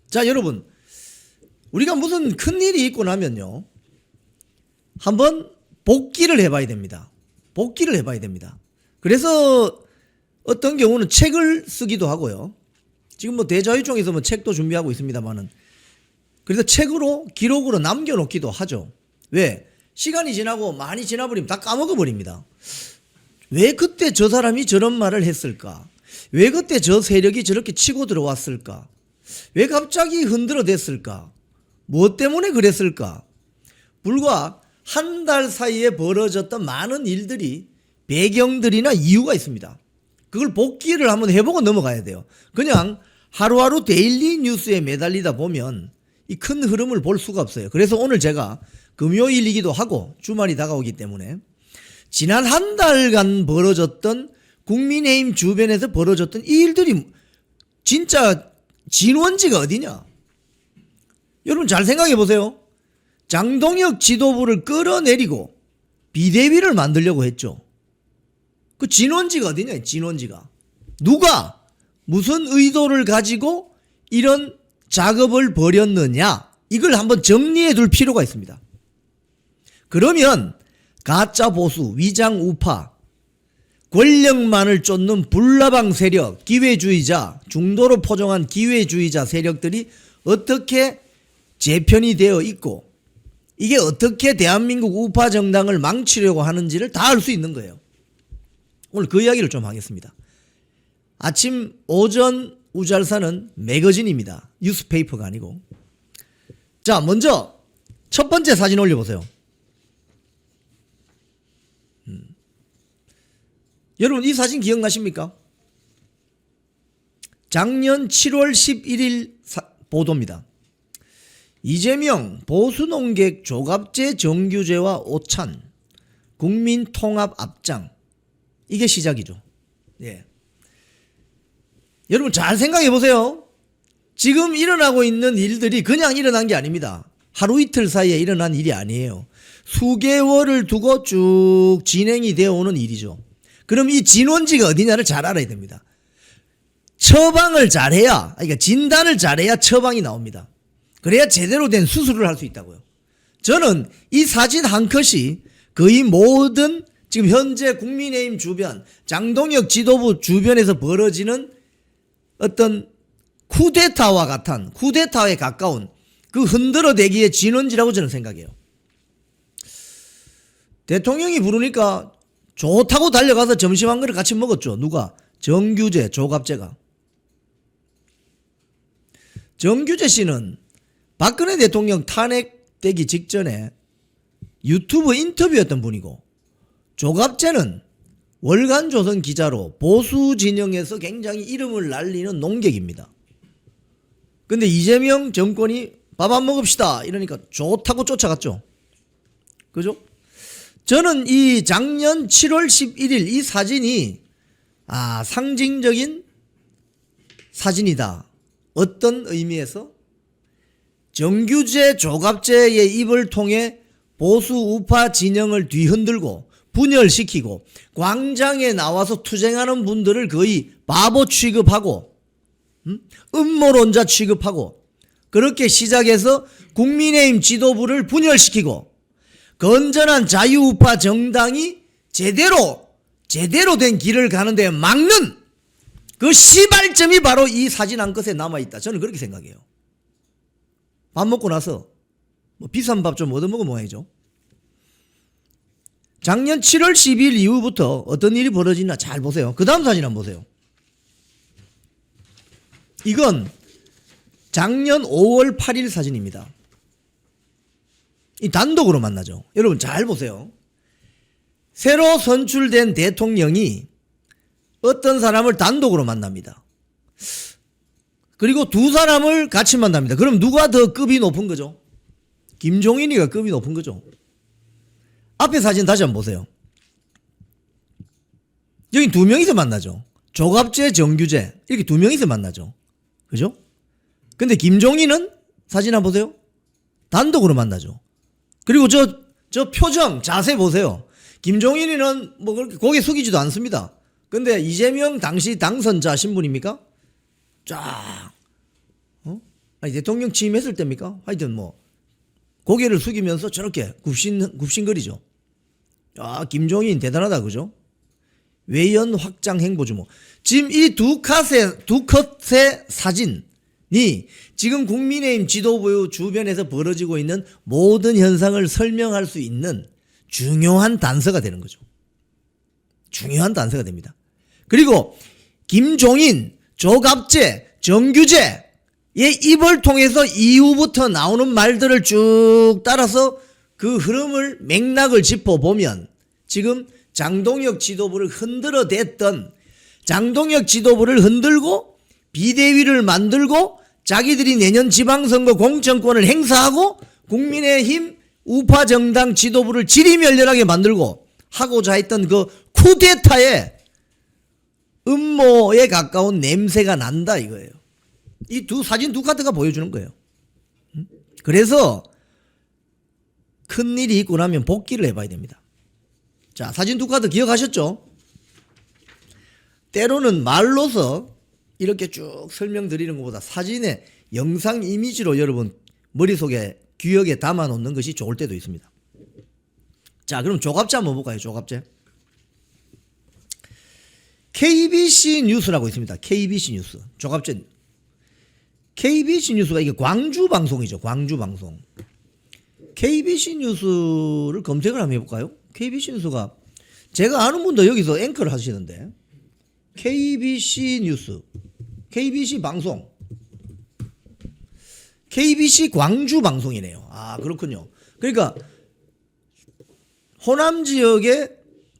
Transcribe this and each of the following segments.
자, 여러분, 우리가 무슨 큰일이 있고 나면요, 한번 복기를 해봐야 됩니다. 복기를 해봐야 됩니다. 그래서 어떤 경우는 책을 쓰기도 하고요. 지금 뭐 대자유총에서 뭐 책도 준비하고 있습니다만은, 그래서 책으로 기록으로 남겨놓기도 하죠. 왜? 시간이 지나고 많이 지나버리면 다 까먹어버립니다. 왜 그때 저 사람이 저런 말을 했을까? 왜 그때 저 세력이 저렇게 치고 들어왔을까? 왜 갑자기 흔들어댔을까? 무엇 때문에 그랬을까? 불과 한 달 사이에 벌어졌던 많은 일들이, 배경들이나 이유가 있습니다. 그걸 복기를 한번 해보고 넘어가야 돼요. 그냥 하루하루 데일리 뉴스에 매달리다 보면 이 큰 흐름을 볼 수가 없어요. 그래서 오늘 제가 금요일이기도 하고 주말이 다가오기 때문에 지난 한 달간 벌어졌던, 국민의힘 주변에서 벌어졌던 이 일들이 진짜 진원지가 어디냐? 여러분 잘 생각해 보세요. 장동혁 지도부를 끌어내리고 비대위를 만들려고 했죠. 그 진원지가 어디냐? 진원지가. 누가 무슨 의도를 가지고 이런 작업을 벌였느냐? 이걸 한번 정리해 둘 필요가 있습니다. 그러면 가짜 보수, 위장 우파, 권력만을 쫓는 불나방 세력, 기회주의자, 중도로 포장한 기회주의자 세력들이 어떻게 재편이 되어 있고, 이게 어떻게 대한민국 우파 정당을 망치려고 하는지를 다 알 수 있는 거예요. 오늘 그 이야기를 좀 하겠습니다. 아침 오전 우잘사는 매거진입니다. 뉴스페이퍼가 아니고. 자, 먼저 첫 번째 사진 올려보세요. 여러분 이 사진 기억나십니까? 작년 7월 11일 보도입니다. 이재명 보수농객 조갑제 정규제와 오찬 국민통합 앞장. 이게 시작이죠. 예. 여러분 잘 생각해 보세요. 지금 일어나고 있는 일들이 그냥 일어난 게 아닙니다. 하루 이틀 사이에 일어난 일이 아니에요. 수개월을 두고 쭉 진행이 되어 오는 일이죠. 그럼 이 진원지가 어디냐를 잘 알아야 됩니다. 처방을 잘해야, 그러니까 진단을 잘해야 처방이 나옵니다. 그래야 제대로 된 수술을 할 수 있다고요. 저는 이 사진 한 컷이 거의 모든 지금 현재 국민의힘 주변, 장동혁 지도부 주변에서 벌어지는 어떤 쿠데타와 같은, 쿠데타에 가까운 그 흔들어대기의 진원지라고 저는 생각해요. 대통령이 부르니까 좋다고 달려가서 점심 한 그릇 같이 먹었죠. 누가? 정규제, 조갑제가. 정규제 씨는 박근혜 대통령 탄핵되기 직전에 유튜브 인터뷰였던 분이고, 조갑제는 월간조선 기자로 보수 진영에서 굉장히 이름을 날리는 농객입니다. 근데 이재명 정권이 밥 안 먹읍시다 이러니까 좋다고 쫓아갔죠. 그죠? 저는 이 작년 7월 11일 이 사진이 상징적인 사진이다. 어떤 의미에서? 정규제 조갑제의 입을 통해 보수 우파 진영을 뒤흔들고 분열시키고 광장에 나와서 투쟁하는 분들을 거의 바보 취급하고 음모론자 취급하고, 그렇게 시작해서 국민의힘 지도부를 분열시키고 건전한 자유우파 정당이 제대로 된 길을 가는데 막는 그 시발점이 바로 이 사진 한 컷에 남아있다. 저는 그렇게 생각해요. 밥 먹고 나서 뭐 비싼 밥 좀 얻어먹어 먹어야죠. 작년 7월 10일 이후부터 어떤 일이 벌어지나 잘 보세요. 그 다음 사진 한번 보세요. 이건 작년 5월 8일 사진입니다. 이 단독으로 만나죠. 여러분 잘 보세요. 새로 선출된 대통령이 어떤 사람을 단독으로 만납니다. 그리고 두 사람을 같이 만납니다. 그럼 누가 더 급이 높은 거죠? 김종인이가 급이 높은 거죠. 앞에 사진 다시 한번 보세요. 여기 두 명이서 만나죠. 조갑제, 정규제 이렇게 두 명이서 만나죠. 그죠? 근데 김종인은 사진 한번 보세요. 단독으로 만나죠. 그리고 저 표정, 자세 보세요. 김종인이는 뭐 그렇게 고개 숙이지도 않습니다. 근데 이재명 당시 당선자 신분입니까? 쫙 아니, 대통령 취임했을 때입니까? 하여튼 뭐 고개를 숙이면서 저렇게 굽신거리죠. 아, 김종인 대단하다, 그죠? 외연 확장 행보주목. 지금 이 두 컷의 사진이 지금 국민의힘 지도부 주변에서 벌어지고 있는 모든 현상을 설명할 수 있는 중요한 단서가 되는 거죠. 중요한 단서가 됩니다. 그리고 김종인, 조갑재, 정규재의 입을 통해서 이후부터 나오는 말들을 쭉 따라서 그 흐름을 맥락을 짚어보면 지금 장동혁 지도부를 흔들어댔던, 장동혁 지도부를 흔들고 비대위를 만들고 자기들이 내년 지방선거 공천권을 행사하고 국민의힘 우파 정당 지도부를 지리멸렬하게 만들고 하고자 했던 그 쿠데타의 음모에 가까운 냄새가 난다 이거예요. 이 사진 두 카드가 보여주는 거예요. 그래서 큰일이 있고 나면 복귀를 해봐야 됩니다. 자, 사진 두 카드 기억하셨죠? 때로는 말로서 이렇게 쭉 설명드리는 것보다 사진의 영상 이미지로 여러분 머릿속에 기억에 담아 놓는 것이 좋을 때도 있습니다. 자, 그럼 조갑재 한번 볼까요? 조갑재. KBC 뉴스라고 있습니다. KBC 뉴스. 조갑재. KBC 뉴스가 이게 광주 방송이죠. 광주 방송. KBC 뉴스를 검색을 한번 해볼까요? KBC 뉴스가 제가 아는 분도 여기서 앵커를 하시는데 KBC 뉴스, KBC 방송, KBC 광주 방송이네요. 아, 그렇군요. 그러니까 호남 지역의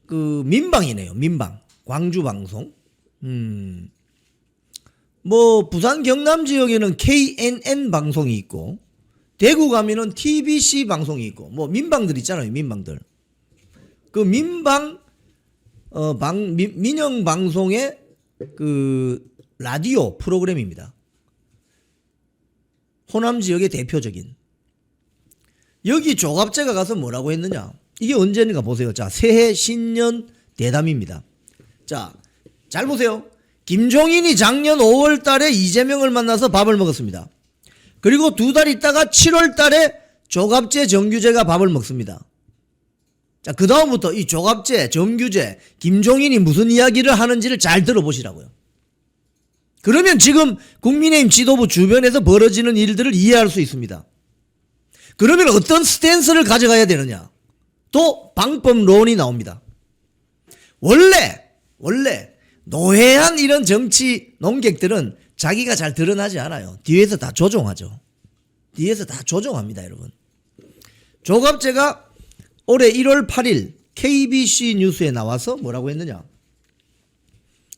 그 민방이네요. 민방, 광주 방송. 뭐 부산 경남 지역에는 KNN 방송이 있고 대구 가면은 TBC 방송이 있고 뭐 민방들 있잖아요. 민방들. 그 민방 민영 방송의 그 라디오 프로그램입니다. 호남 지역의 대표적인. 여기 조갑재가 가서 뭐라고 했느냐? 이게 언제인가 보세요. 자, 새해 신년 대담입니다. 자, 잘 보세요. 김종인이 작년 5월 달에 이재명을 만나서 밥을 먹었습니다. 그리고 두 달 있다가 7월 달에 조갑재, 정규재가 밥을 먹습니다. 자, 그 다음부터 이 조갑재, 정규재, 김종인이 무슨 이야기를 하는지를 잘 들어보시라고요. 그러면 지금 국민의힘 지도부 주변에서 벌어지는 일들을 이해할 수 있습니다. 그러면 어떤 스탠스를 가져가야 되느냐? 또 방법론이 나옵니다. 원래 노회한 이런 정치 농객들은 자기가 잘 드러나지 않아요. 뒤에서 다 조종하죠. 뒤에서 다 조종합니다, 여러분. 조갑재가 올해 1월 8일 KBC 뉴스에 나와서 뭐라고 했느냐?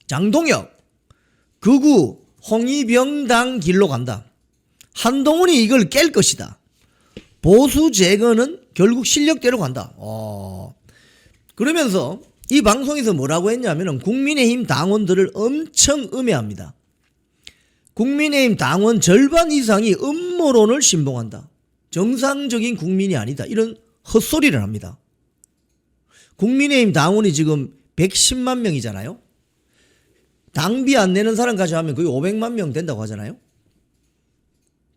장동혁 극우 홍위병당 길로 간다. 한동훈이 이걸 깰 것이다. 보수 재건은 결국 실력대로 간다. 그러면서 이 방송에서 뭐라고 했냐면 국민의힘 당원들을 엄청 음해합니다. 국민의힘 당원 절반 이상이 음모론을 신봉한다. 정상적인 국민이 아니다. 이런 헛소리를 합니다. 국민의힘 당원이 지금 110만 명이잖아요. 당비 안 내는 사람까지 하면 거의 500만 명 된다고 하잖아요.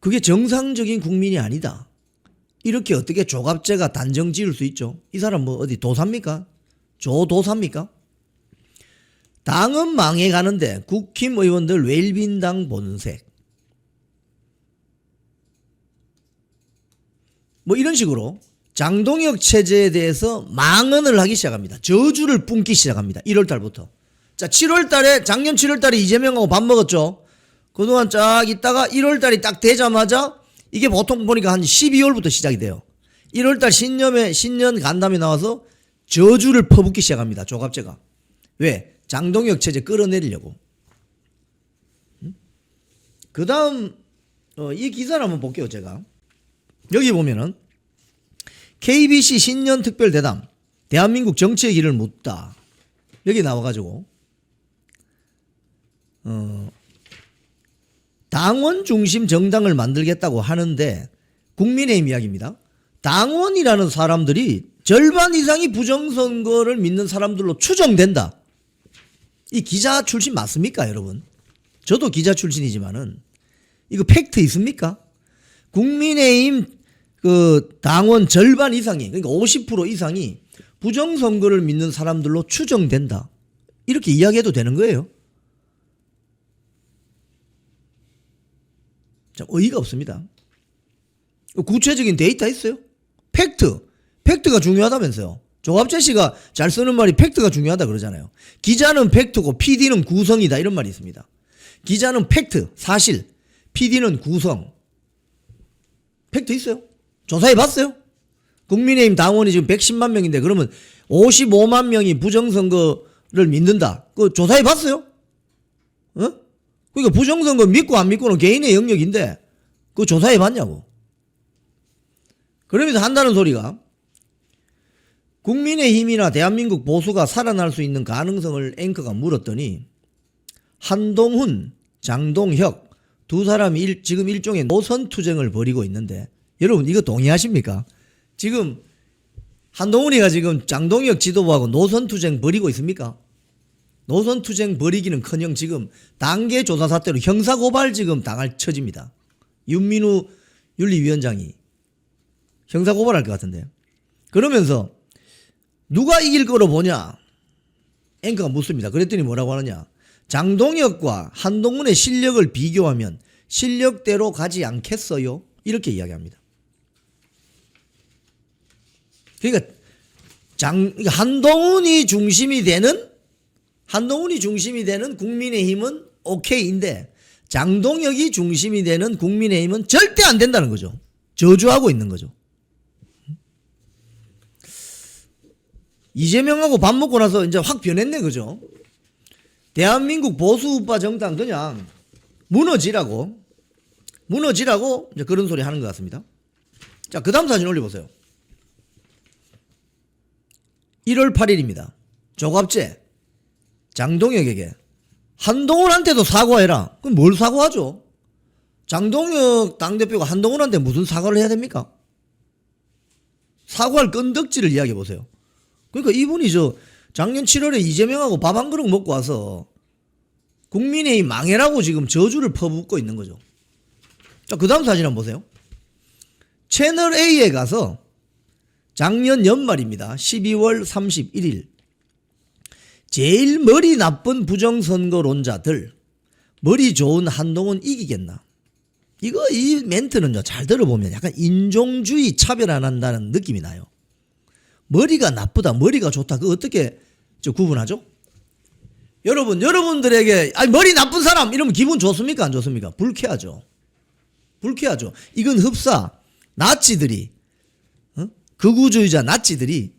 그게 정상적인 국민이 아니다. 이렇게 어떻게 조갑재가 단정 지을 수 있죠? 이 사람 뭐 어디 도사입니까? 조도사입니까? 당은 망해가는데 국힘 의원들 웰빙당 본색. 뭐 이런 식으로 장동혁 체제에 대해서 망언을 하기 시작합니다. 저주를 뿜기 시작합니다. 1월 달부터. 자, 7월 달에, 작년 7월 달에 이재명하고 밥 먹었죠. 그동안 쫙 있다가 1월 달이 딱 되자마자 이게 보통 보니까 한 12월부터 시작이 돼요. 1월 달 신년 간담회 나와서 저주를 퍼붓기 시작합니다. 조갑재가. 왜? 장동혁 체제 끌어내리려고. 그 다음, 이 기사를 한번 볼게요, 제가. 여기 보면은, KBC 신년 특별 대담, 대한민국 정치의 길을 묻다. 여기 나와가지고, 당원 중심 정당을 만들겠다고 하는데, 국민의힘 이야기입니다. 당원이라는 사람들이 절반 이상이 부정선거를 믿는 사람들로 추정된다. 이 기자 출신 맞습니까, 여러분? 저도 기자 출신이지만은 이거 팩트 있습니까? 국민의힘 그 당원 절반 이상이, 그러니까 50% 이상이 부정선거를 믿는 사람들로 추정된다. 이렇게 이야기해도 되는 거예요. 자, 의의가 없습니다. 구체적인 데이터 있어요? 팩트가 중요하다면서요. 조갑재 씨가 잘 쓰는 말이 팩트가 중요하다 그러잖아요. 기자는 팩트고 PD는 구성이다 이런 말이 있습니다. 기자는 팩트, 사실, PD는 구성. 팩트 있어요? 조사해 봤어요? 국민의힘 당원이 지금 110만 명인데 그러면 55만 명이 부정선거를 믿는다. 그거 조사해 봤어요? 어? 그러니까 부정선거 믿고 안 믿고는 개인의 영역인데 그거 조사해 봤냐고. 그러면서 한다는 소리가 국민의힘이나 대한민국 보수가 살아날 수 있는 가능성을 앵커가 물었더니 한동훈, 장동혁 두 사람이 지금 일종의 노선투쟁을 벌이고 있는데 여러분 이거 동의하십니까? 지금 한동훈이가 지금 장동혁 지도부하고 노선투쟁 벌이고 있습니까? 노선투쟁 벌이기는커녕 지금 단계조사 사태로 형사고발 지금 당할 처지입니다. 윤민우 윤리위원장이 형사고발할 것 같은데. 그러면서 누가 이길 거로 보냐? 앵커가 묻습니다. 그랬더니 뭐라고 하느냐? 장동혁과 한동훈의 실력을 비교하면 실력대로 가지 않겠어요? 이렇게 이야기합니다. 그러니까 한동훈이 중심이 되는 국민의힘은 오케이인데 장동혁이 중심이 되는 국민의힘은 절대 안 된다는 거죠. 저주하고 있는 거죠. 이재명하고 밥 먹고 나서 이제 확 변했네, 그죠? 대한민국 보수우파 정당 그냥 무너지라고 이제 그런 소리 하는 것 같습니다. 자, 그 다음 사진 올려보세요. 1월 8일입니다. 조갑재 장동혁에게 한동훈한테도 사과해라. 그럼 뭘 사과하죠? 장동혁 당대표가 한동훈한테 무슨 사과를 해야 됩니까? 사과할 건덕지를 이야기해 보세요. 그러니까 이분이 작년 7월에 이재명하고 밥 한 그릇 먹고 와서 국민의힘 망해라고 지금 저주를 퍼붓고 있는 거죠. 자, 그 다음 사진 한번 보세요. 채널 A에 가서 작년 연말입니다. 12월 31일 제일 머리 나쁜 부정선거론자들 머리 좋은 한동훈 이기겠나. 이 멘트는요 잘 들어보면 약간 인종주의 차별 안 한다는 느낌이 나요. 머리가 나쁘다 머리가 좋다 그거 어떻게 구분하죠? 여러분들에게 머리 나쁜 사람 이러면 기분 좋습니까 안 좋습니까? 불쾌하죠. 이건 흡사 나치들이 극우주의자 나치들이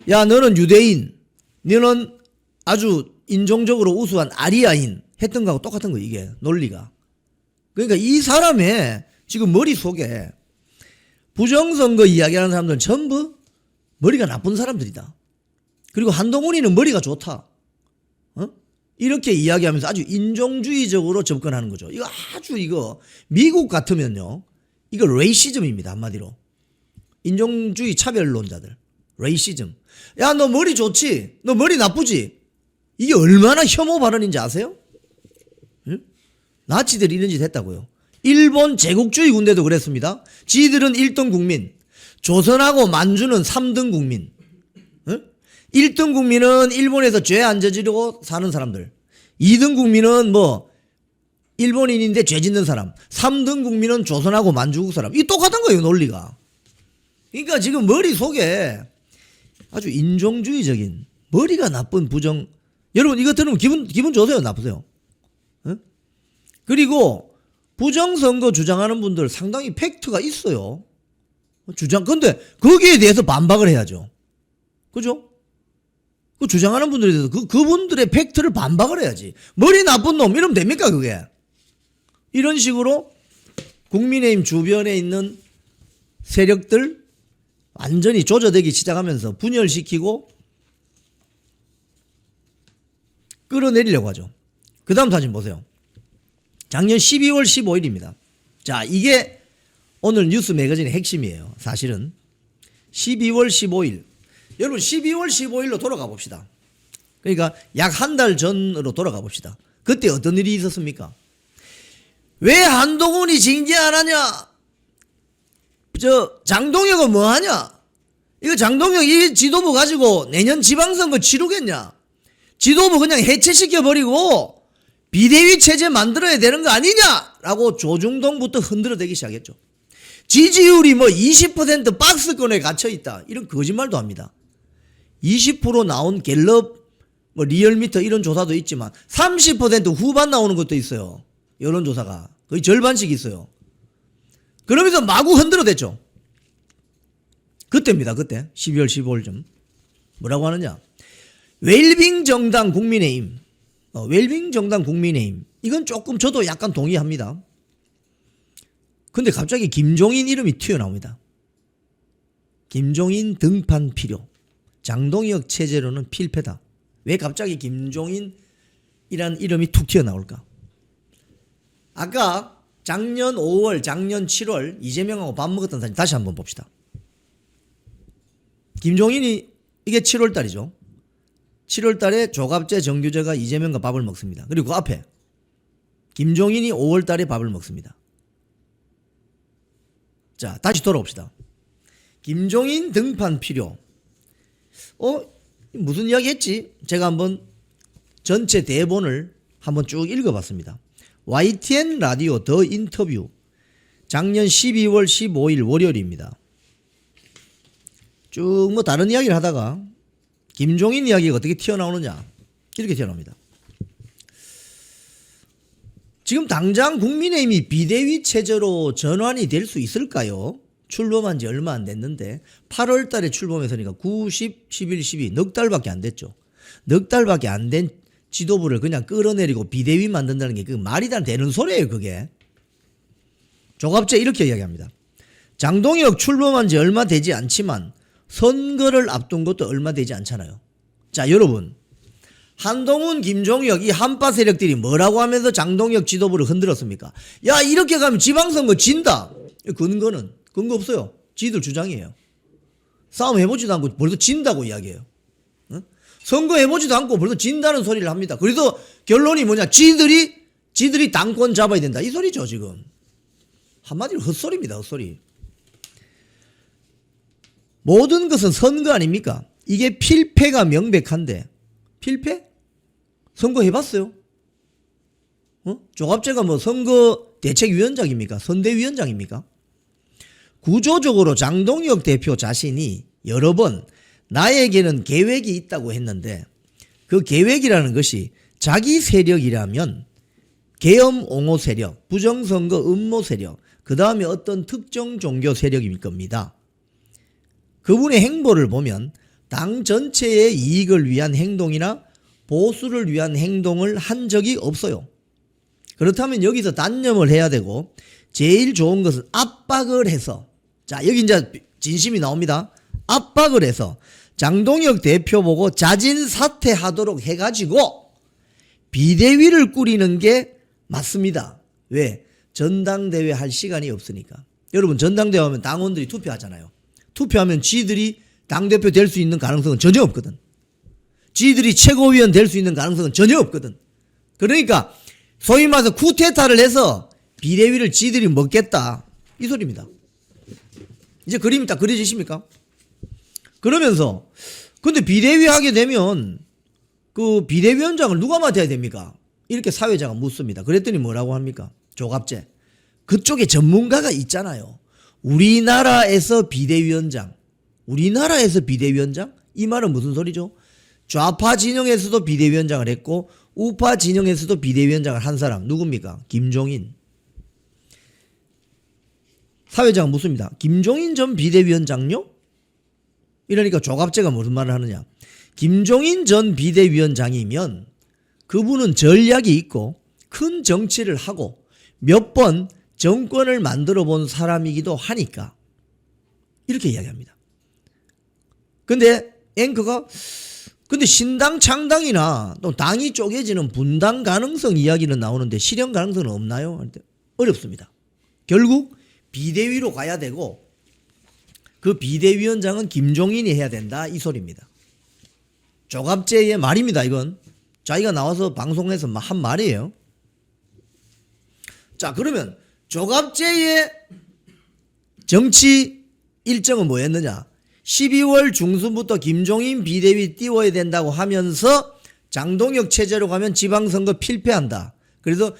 야 너는 유대인 너는 아주 인종적으로 우수한 아리아인 했던 거하고 똑같은 거 이게 논리가. 그러니까 이 사람의 지금 머릿속에 부정선거 이야기하는 사람들은 전부 머리가 나쁜 사람들이다. 그리고 한동훈이는 머리가 좋다. 이렇게 이야기하면서 아주 인종주의적으로 접근하는 거죠. 이거 미국 같으면요. 이거 레이시즘입니다. 한마디로. 인종주의 차별론자들. 레이시즘. 야, 너 머리 좋지? 너 머리 나쁘지? 이게 얼마나 혐오 발언인지 아세요? 응? 나치들이 이런 짓 했다고요. 일본 제국주의 군대도 그랬습니다. 지들은 1등 국민. 조선하고 만주는 3등 국민. 1등 국민은 일본에서 죄 안 저지르고 사는 사람들. 2등 국민은 일본인인데 죄 짓는 사람. 3등 국민은 조선하고 만주국 사람. 이게 똑같은 거예요, 논리가. 그러니까 지금 머릿속에 아주 인종주의적인 머리가 나쁜 부정. 여러분 이거 들으면 기분 좋으세요? 나쁘세요? 그리고 부정선거 주장하는 분들 상당히 팩트가 있어요. 근데 거기에 대해서 반박을 해야죠. 그죠? 그 주장하는 분들에 대해서 그분들의 팩트를 반박을 해야지. 머리 나쁜 놈 이러면 됩니까 그게? 이런 식으로 국민의힘 주변에 있는 세력들 완전히 조져대기 시작하면서 분열시키고 끌어내리려고 하죠. 그 다음 사진 보세요. 작년 12월 15일입니다. 자, 이게 오늘 뉴스 매거진의 핵심이에요. 사실은 12월 15일. 여러분 12월 15일로 돌아가 봅시다. 그러니까 약 한 달 전으로 돌아가 봅시다. 그때 어떤 일이 있었습니까? 왜 한동훈이 징계 안 하냐? 저 장동혁은 뭐 하냐? 이거 장동혁 이 지도부 가지고 내년 지방선거 치르겠냐? 지도부 그냥 해체시켜버리고 비대위 체제 만들어야 되는 거 아니냐라고 조중동부터 흔들어대기 시작했죠. 지지율이 뭐 20% 박스권에 갇혀있다. 이런 거짓말도 합니다. 20% 나온 갤럽, 뭐 리얼미터 이런 조사도 있지만 30% 후반 나오는 것도 있어요. 여론조사가. 거의 절반씩 있어요. 그러면서 마구 흔들어댔죠. 그때입니다. 그때 12월 15일쯤 뭐라고 하느냐. 웰빙 정당 국민의힘. 웰빙 정당 국민의힘. 이건 조금 저도 약간 동의합니다. 근데 갑자기 김종인 이름이 튀어나옵니다. 김종인 등판 필요. 장동혁 체제로는 필패다. 왜 갑자기 김종인이란 이름이 툭 튀어나올까? 아까 작년 5월, 작년 7월 이재명하고 밥 먹었던 사진 다시 한번 봅시다. 김종인이 이게 7월 달이죠. 7월 달에 조갑재, 정규재가 이재명과 밥을 먹습니다. 그리고 그 앞에 김종인이 5월 달에 밥을 먹습니다. 자, 다시 돌아옵시다. 김종인 등판 필요. 무슨 이야기 했지? 제가 한번 전체 대본을 한번 쭉 읽어봤습니다. YTN 라디오 더 인터뷰 작년 12월 15일 월요일입니다. 쭉 뭐 다른 이야기를 하다가 김종인 이야기가 어떻게 튀어나오느냐 이렇게 튀어나옵니다. 지금 당장 국민의힘이 비대위 체제로 전환이 될 수 있을까요? 출범한 지 얼마 안 됐는데 8월 달에 출범했으니까 9, 10, 11, 12 넉 달밖에 안 됐죠. 넉 달밖에 안 된 지도부를 그냥 끌어내리고 비대위 만든다는 게 그 말이 다 되는 소리예요. 그게. 조갑재 이렇게 이야기합니다. 장동혁 출범한 지 얼마 되지 않지만 선거를 앞둔 것도 얼마 되지 않잖아요. 자, 여러분. 한동훈, 김종혁 이 한파 세력들이 뭐라고 하면서 장동혁 지도부를 흔들었습니까? 야, 이렇게 가면 지방선거 진다. 근거는 근거 없어요. 지들 주장이에요. 싸움 해보지도 않고 벌써 진다고 이야기해요. 응? 선거 해보지도 않고 벌써 진다는 소리를 합니다. 그래서 결론이 뭐냐? 지들이 당권 잡아야 된다. 이 소리죠, 지금. 한마디로 헛소리입니다, 헛소리. 모든 것은 선거 아닙니까? 이게 필패가 명백한데 필패? 선거 해봤어요? 조갑재가 뭐 선거 대책위원장입니까? 선대위원장입니까? 구조적으로 장동혁 대표 자신이 여러 번 나에게는 계획이 있다고 했는데 그 계획이라는 것이 자기 세력이라면 계엄 옹호 세력, 부정선거 음모 세력, 그 다음에 어떤 특정 종교 세력일 겁니다. 그분의 행보를 보면 당 전체의 이익을 위한 행동이나 보수를 위한 행동을 한 적이 없어요. 그렇다면 여기서 단념을 해야 되고 제일 좋은 것은 압박을 해서, 자, 여기 이제 진심이 나옵니다. 압박을 해서 장동혁 대표 보고 자진 사퇴하도록 해가지고 비대위를 꾸리는 게 맞습니다. 왜? 전당대회 할 시간이 없으니까. 여러분, 전당대회 하면 당원들이 투표하잖아요. 투표하면 지들이 당대표 될 수 있는 가능성은 전혀 없거든. 지들이 최고위원 될 수 있는 가능성은 전혀 없거든. 그러니까 소위 말해서 쿠데타를 해서 비대위를 지들이 먹겠다. 이 소리입니다. 이제 그림이 딱 그려지십니까? 그러면서 근데 비대위 하게 되면 그 비대위원장을 누가 맡아야 됩니까? 이렇게 사회자가 묻습니다. 그랬더니 뭐라고 합니까? 조갑재. 그쪽에 전문가가 있잖아요. 우리나라에서 비대위원장. 우리나라에서 비대위원장? 이 말은 무슨 소리죠? 좌파 진영에서도 비대위원장을 했고 우파 진영에서도 비대위원장을 한 사람 누굽니까? 김종인. 사회자가 묻습니다. 김종인 전 비대위원장요? 이러니까 조갑재가 무슨 말을 하느냐. 김종인 전 비대위원장이면 그분은 전략이 있고 큰 정치를 하고 몇 번 정권을 만들어 본 사람이기도 하니까 이렇게 이야기합니다. 근데 앵커가 근데 신당 창당이나 또 당이 쪼개지는 분당 가능성 이야기는 나오는데 실현 가능성은 없나요? 어렵습니다. 결국 비대위로 가야 되고 그 비대위원장은 김종인이 해야 된다 이 소리입니다. 조갑재의 말입니다. 이건 자기가 나와서 방송에서 한 말이에요. 자, 그러면 조갑재의 정치 일정은 뭐였느냐? 12월 중순부터 김종인 비대위 띄워야 된다고 하면서 장동혁 체제로 가면 지방선거 필패한다. 그래서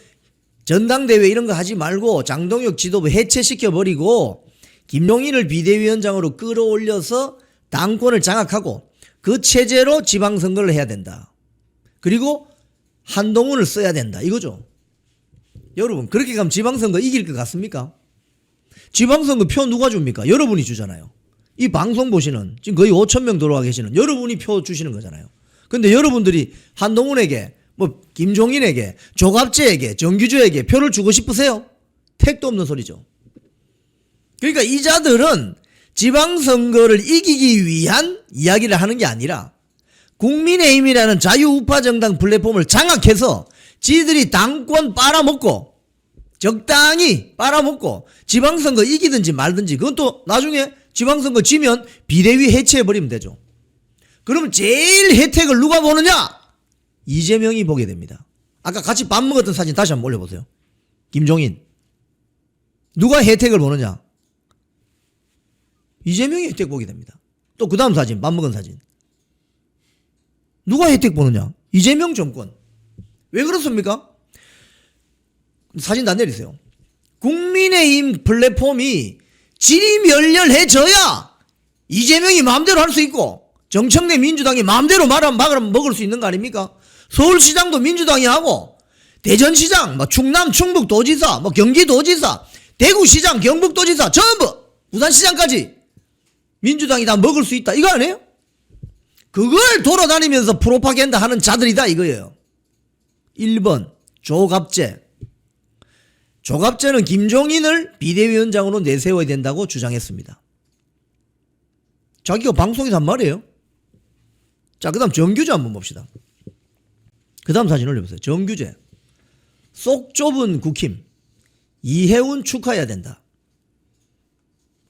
전당대회 이런 거 하지 말고 장동혁 지도부 해체시켜버리고 김종인을 비대위원장으로 끌어올려서 당권을 장악하고 그 체제로 지방선거를 해야 된다. 그리고 한동훈을 써야 된다. 이거죠. 여러분 그렇게 가면 지방선거 이길 것 같습니까? 지방선거 표 누가 줍니까? 여러분이 주잖아요. 이 방송 보시는 지금 거의 5,000명 들어와 계시는 여러분이 표 주시는 거잖아요. 근데 여러분들이 한동훈에게 뭐 김종인에게 조갑재에게 정규조에게 표를 주고 싶으세요? 택도 없는 소리죠. 그러니까 이 자들은 지방선거를 이기기 위한 이야기를 하는 게 아니라 국민의힘이라는 자유우파정당 플랫폼을 장악해서 지들이 당권 빨아먹고 적당히 빨아먹고 지방선거 이기든지 말든지 그건 또 나중에 지방선거 지면 비대위 해체해버리면 되죠. 그럼 제일 혜택을 누가 보느냐? 이재명이 보게 됩니다. 아까 같이 밥 먹었던 사진 다시 한번 올려보세요. 김종인. 누가 혜택을 보느냐? 이재명이 혜택 보게 됩니다. 또 그 다음 사진, 밥 먹은 사진. 누가 혜택 보느냐? 이재명 정권. 왜 그렇습니까? 사진 다 내리세요. 국민의힘 플랫폼이 질이 멸렬해져야 이재명이 마음대로 할 수 있고 정청래 민주당이 마음대로 말하면 먹을 수 있는 거 아닙니까? 서울시장도 민주당이 하고 대전시장, 충남 충북도지사, 경기도지사, 대구시장, 경북도지사 전부 부산시장까지 민주당이 다 먹을 수 있다. 이거 아니에요? 그걸 돌아다니면서 프로파간다 하는 자들이다 이거예요. 1번 조갑재. 조갑재는 김종인을 비대위원장으로 내세워야 된다고 주장했습니다. 자기가 방송에서 한 말이에요. 자, 그 다음 정규재 한번 봅시다. 그 다음 사진 올려보세요. 정규재. 속 좁은 국힘. 이해운 축하해야 된다.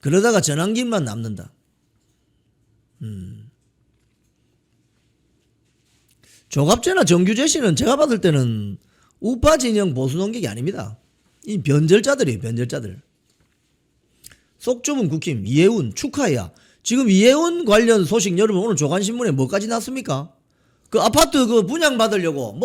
그러다가 전환길만 남는다. 조갑재나 정규재 씨는 제가 봤을 때는 우파 진영 보수 논객이 아닙니다. 이 변절자들이에요. 변절자들. 속 좁은 국힘 이해운 축하해야. 지금 이해운 관련 소식 여러분 오늘 조간신문에 뭐까지 났습니까? 그 아파트 그 분양받으려고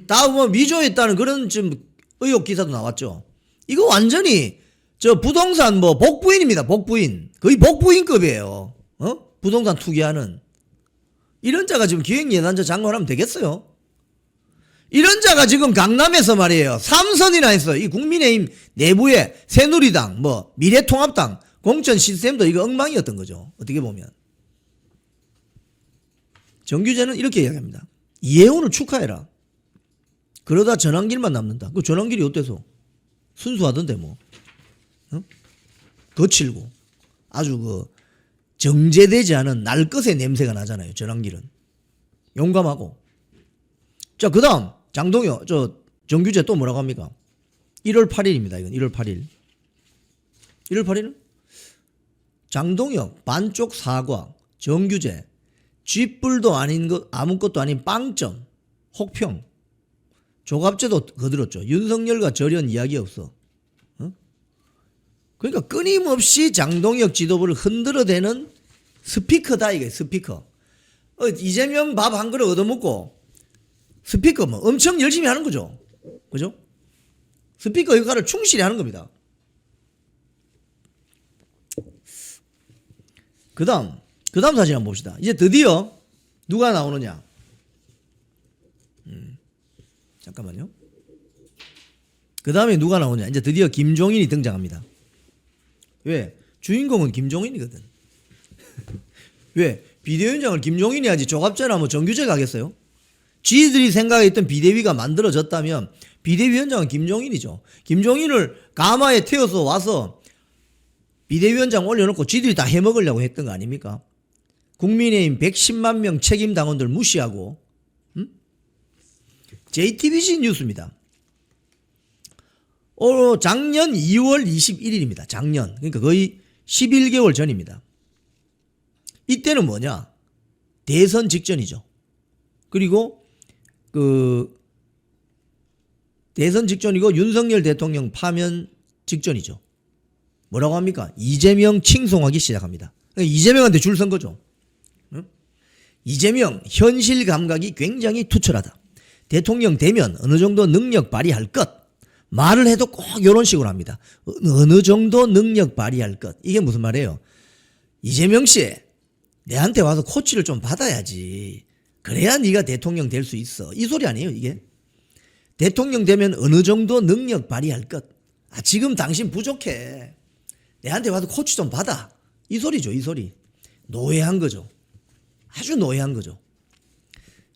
다 미조했다는 그런 지금 의혹 기사도 나왔죠. 이거 완전히 저 부동산 복부인입니다. 복부인. 거의 복부인급이에요. 부동산 투기하는. 이런 자가 지금 기획예산처 장관하면 되겠어요? 이런 자가 지금 강남에서 말이에요. 3선이나 했어. 이 국민의힘 내부에 새누리당, 미래통합당, 공천 시스템도 이거 엉망이었던 거죠. 어떻게 보면. 정규재는 이렇게 이야기합니다. 이해운을 축하해라. 그러다 전환길만 남는다. 그 전환길이 어때서? 순수하던데 거칠고 아주 정제되지 않은 날것의 냄새가 나잖아요. 전환길은. 용감하고. 자, 그 다음 장동혁 정규재 또 뭐라고 합니까? 1월 8일입니다. 이건 1월 8일. 1월 8일은 장동혁 반쪽 사과, 정규재 쥐뿔도 아닌 것 아무것도 아닌 빵점, 혹평, 조갑재도 거들었죠. 윤석열과 절연 이야기 없어. 그러니까 끊임없이 장동혁 지도부를 흔들어대는 스피커다 이게 스피커. 이재명 밥 한 그릇 얻어먹고 스피커 엄청 열심히 하는 거죠. 그죠? 스피커 역할을 충실히 하는 겁니다. 그 다음 사진 한번 봅시다. 이제 드디어 누가 나오느냐. 잠깐만요. 그 다음에 누가 나오냐. 이제 드디어 김종인이 등장합니다. 왜? 주인공은 김종인이거든. 왜? 비대위원장을 김종인이 하지 조갑재나 정규재가 하겠어요? 지들이 생각했던 비대위가 만들어졌다면 비대위원장은 김종인이죠. 김종인을 가마에 태워서 와서 비대위원장 올려놓고 지들이 다 해먹으려고 했던 거 아닙니까? 국민의힘 110만 명 책임 당원들 무시하고. JTBC 뉴스입니다. 작년 2월 21일입니다. 작년. 그러니까 거의 11개월 전입니다. 이때는 뭐냐? 대선 직전이죠. 그리고 대선 직전이고 윤석열 대통령 파면 직전이죠. 뭐라고 합니까? 이재명 칭송하기 시작합니다. 그러니까 이재명한테 줄 선 거죠. 응? 이재명 현실 감각이 굉장히 투철하다. 대통령 되면 어느 정도 능력 발휘할 것. 말을 해도 꼭 이런 식으로 합니다. 어느 정도 능력 발휘할 것. 이게 무슨 말이에요? 이재명 씨, 내한테 와서 코치를 좀 받아야지. 그래야 네가 대통령 될 수 있어. 이 소리 아니에요, 이게? 대통령 되면 어느 정도 능력 발휘할 것. 아, 지금 당신 부족해. 내한테 와서 코치 좀 받아. 이 소리죠, 이 소리. 노예한 거죠. 아주 노예한 거죠.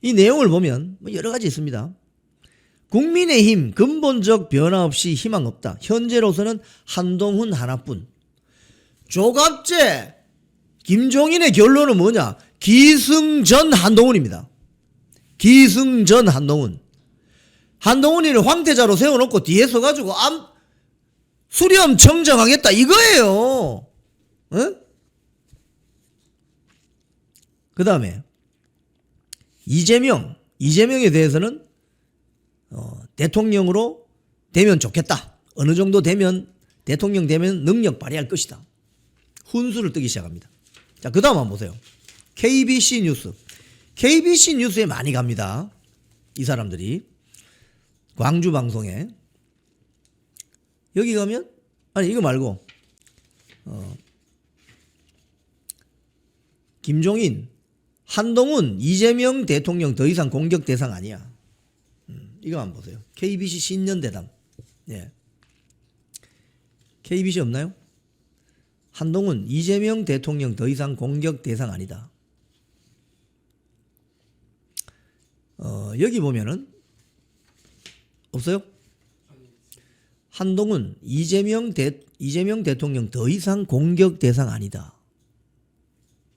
이 내용을 보면 뭐 여러 가지 있습니다. 국민의힘 근본적 변화 없이 희망 없다. 현재로서는 한동훈 하나뿐. 조갑제 김종인의 결론은 뭐냐? 기승전 한동훈입니다. 기승전 한동훈. 한동훈이를 황태자로 세워놓고 뒤에 서가지고 수렴 청정하겠다 이거예요. 그 다음에 이재명에 대해서는 대통령으로 되면 좋겠다. 어느 정도 되면 대통령 되면 능력 발휘할 것이다. 훈수를 뜨기 시작합니다. 자, 그 다음 한번 보세요. KBC 뉴스. KBC 뉴스에 많이 갑니다. 이 사람들이. 광주 방송에. 여기 가면, 아니, 이거 말고, 김종인, 한동훈, 이재명 대통령 더 이상 공격 대상 아니야. 이거 한번 보세요. KBC 신년대담. 예. KBC 없나요? 한동훈, 이재명 대통령 더 이상 공격 대상 아니다. 여기 보면은 없어요? 한동훈, 이재명 대통령 더 이상 공격 대상 아니다.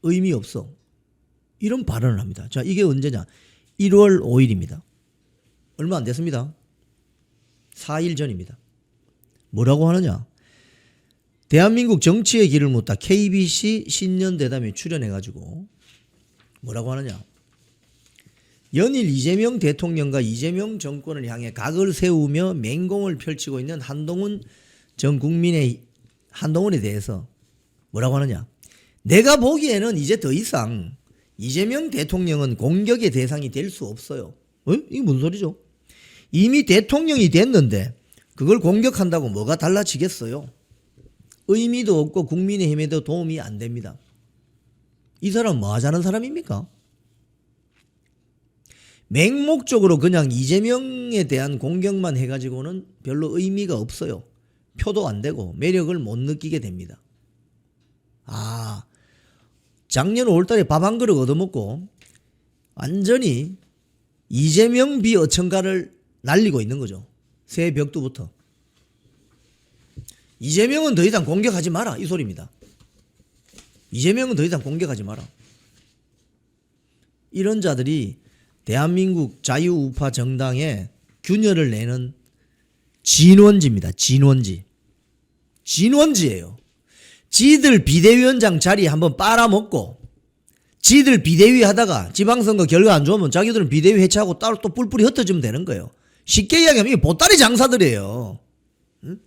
의미 없어. 이런 발언을 합니다. 자, 이게 언제냐? 1월 5일입니다. 얼마 안 됐습니다. 4일 전입니다. 뭐라고 하느냐? 대한민국 정치의 길을 묻다 KBC 신년대담에 출연해가지고 뭐라고 하느냐? 연일 이재명 대통령과 이재명 정권을 향해 각을 세우며 맹공을 펼치고 있는 한동훈 전 국민의 한동훈에 대해서 뭐라고 하느냐? 내가 보기에는 이제 더 이상 이재명 대통령은 공격의 대상이 될 수 없어요. 이게 무슨 소리죠? 이미 대통령이 됐는데 그걸 공격한다고 뭐가 달라지겠어요? 의미도 없고 국민의힘에도 도움이 안 됩니다. 이 사람 뭐 하자는 사람입니까? 맹목적으로 그냥 이재명에 대한 공격만 해가지고는 별로 의미가 없어요. 표도 안 되고 매력을 못 느끼게 됩니다. 아, 작년 5월달에 밥 한 그릇 얻어먹고 완전히 이재명 비어천가를 날리고 있는 거죠. 새 벽두부터. 이재명은 더 이상 공격하지 마라 이 소리입니다. 이재명은 더 이상 공격하지 마라. 이런 자들이 대한민국 자유우파 정당에 균열을 내는 진원지입니다. 진원지. 진원지예요. 지들 비대위원장 자리 한번 빨아먹고 지들 비대위 하다가 지방선거 결과 안 좋으면 자기들은 비대위 해체하고 따로 또 뿔뿔이 흩어지면 되는 거예요. 쉽게 이야기하면 이게 보따리 장사들이에요. 응?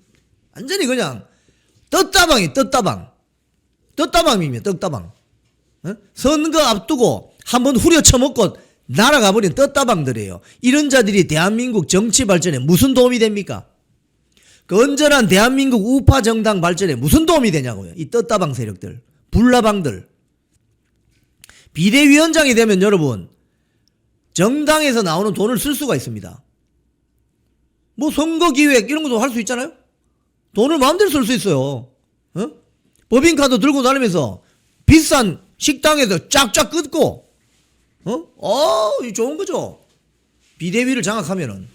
완전히 그냥 떴다방이 떴다방. 떴다방입니다. 떴다방. 응? 선거 앞두고 한번 후려쳐먹고 날아가버린 떴다방들이에요. 이런 자들이 대한민국 정치 발전에 무슨 도움이 됩니까? 건전한 대한민국 우파 정당 발전에 무슨 도움이 되냐고요. 이 떴다방 세력들, 불나방들. 비대위원장이 되면 여러분 정당에서 나오는 돈을 쓸 수가 있습니다. 뭐 선거기획 이런 것도 할 수 있잖아요. 돈을 마음대로 쓸 수 있어요. 법인카드 들고 다니면서 비싼 식당에서 쫙쫙 끊고 이거 좋은 거죠. 비대위를 장악하면은.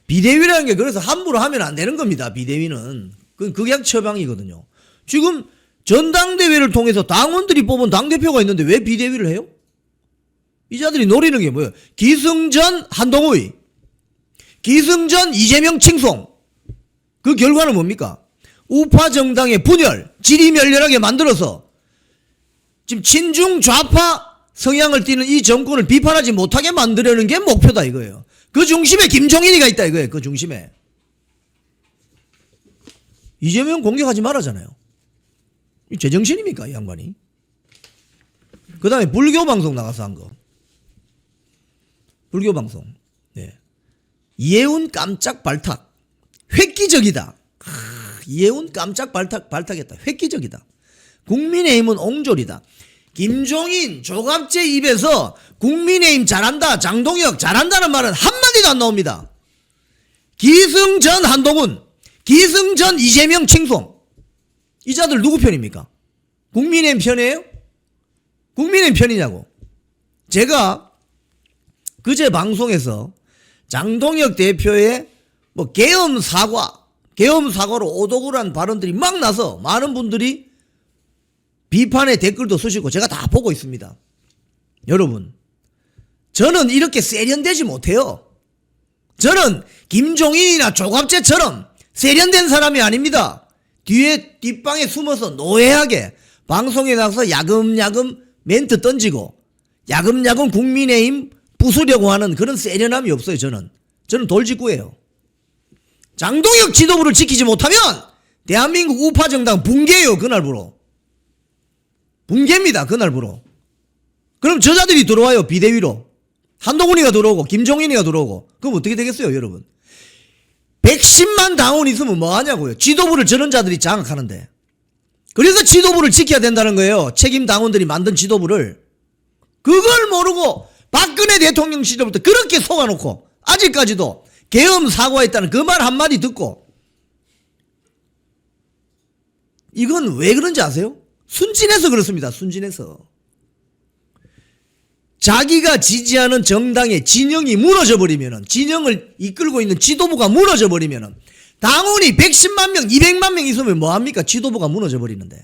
비대위라는 게 그래서 함부로 하면 안 되는 겁니다. 비대위는. 그건 극약 처방이거든요. 지금 전당대회를 통해서 당원들이 뽑은 당대표가 있는데 왜 비대위를 해요? 이 자들이 노리는 게 뭐예요? 기승전 한동훈, 기승전 이재명 칭송. 그 결과는 뭡니까? 우파 정당의 분열, 지리멸렬하게 만들어서 지금 친중 좌파 성향을 띠는 이 정권을 비판하지 못하게 만들려는 게 목표다 이거예요. 그 중심에 김종인이가 있다 이거예요. 그 중심에. 이재명 공격하지 말라잖아요. 제정신입니까 이 양반이? 그 다음에 불교 방송 나가서 한 거. 불교 방송. 네. 이해운 깜짝 발탁. 획기적이다. 이해운 깜짝 발탁했다. 획기적이다. 국민의힘은 옹졸이다. 김종인, 조갑재 입에서 국민의힘 잘한다, 장동혁 잘한다는 말은 한마디도 안 나옵니다. 기승전 한동훈, 기승전 이재명 칭송. 이 자들 누구 편입니까? 국민의힘 편이에요? 국민의힘 편이냐고. 제가 그제 방송에서 장동혁 대표의 뭐 계엄 사과로 오독을 발언들이 막 나서 많은 분들이 비판의 댓글도 쓰시고 제가 다 보고 있습니다. 여러분, 저는 이렇게 세련되지 못해요. 저는 김종인이나 조갑재처럼 세련된 사람이 아닙니다. 뒷방에 숨어서 노예하게 방송에 나가서 야금야금 멘트 던지고 야금야금 국민의힘 부수려고 하는 그런 세련함이 없어요. 저는 돌직구예요. 장동혁 지도부를 지키지 못하면 대한민국 우파정당 붕괴예요. 그날부로. 붕괴입니다. 그날부로. 그럼 저자들이 들어와요. 비대위로. 한동훈이가 들어오고 김종인이가 들어오고. 그럼 어떻게 되겠어요 여러분? 110만 당원 있으면 뭐하냐고요. 지도부를 저런 자들이 장악하는데. 그래서 지도부를 지켜야 된다는 거예요. 책임 당원들이 만든 지도부를. 그걸 모르고 박근혜 대통령 시절부터 그렇게 속아놓고 아직까지도 계엄 사과했다는 그 말 한마디 듣고. 이건 왜 그런지 아세요? 순진해서 그렇습니다. 순진해서. 자기가 지지하는 정당의 진영이 무너져 버리면은, 진영을 이끌고 있는 지도부가 무너져 버리면은, 당원이 110만 명, 200만 명 있으면 뭐합니까? 지도부가 무너져 버리는데.